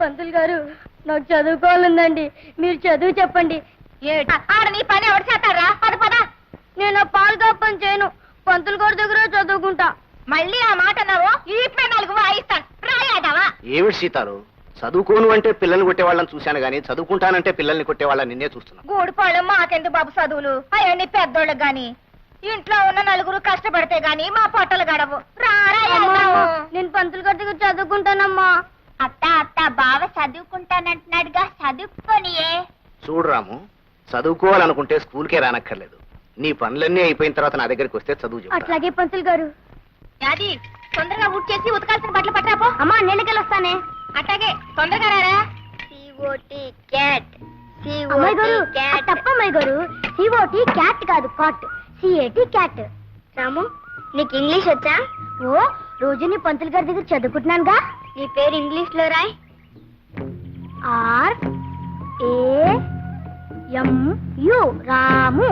పంతులు గారు నాకు చదువుకోవాలందండి, మీరు చదువు చెప్పండి. ఆడ నీ పని ఎవరు చేస్తారా? పద పద. నేను పాలు కాపని చేయను, పంతులు గారి దగ్గర చదువుకుంటా. మళ్ళీ ఆ మాట అన్నావు ఈ 4 వాయిస్తాను రాయాదావా? ఏమిటి సీతారు, చదువుకోను అంటే పిల్లల్ని కొట్టే వాళ్ళని చూశాను గానీ చదువుకుంటానంటే పిల్లల్ని కొట్టే వాళ్ళని నిన్నే చూస్తున్నాను. గూడిపాళ్ళు మాకెందుకు బాబు చదువులు, అవన్నీ పెద్దోళ్ళకి గాని. ఇంట్లో ఉన్న 4 కష్టపడితే గాని మా పొట్టలు గడవు. నేను పంతులు గారి దగ్గర చదువుకుంటానమ్మా. అత్త బావ చదువుకుంటానంటున్నాడుగా, చదువుకోనియే. చూడు రాము, చదువుకోవాలనుకుంటే స్కూల్కే రానక్కర్లేదు. నీ పనులన్నీ అయిపోయిన తర్వాత నా దగ్గరికి వస్తే చదువు చెప్తా. అట్లాగే పంతులు గారు. అది తొందరగా ఊట్ చేసి ఉతకాల్సిన బట్టలు పట్టరాపో. అమ్మా నేనకెళ్ళి వస్తానే. అట్లాగే తొందరగా రారా. అమ్మాయి గారు తప్పమ్మాయి గారు, సిఓటి క్యాట్ కాదు కాట్, సిఏటి క్యాట్. రాము నీకు ఇంగ్లీష్ వచ్చా? ఓ రోజు నీ పంతులు గారి దగ్గర చదువుకుంటున్నానుగా. నీ పేరు ఇంగ్లీష్ లో రాయ్. RAMU రాము.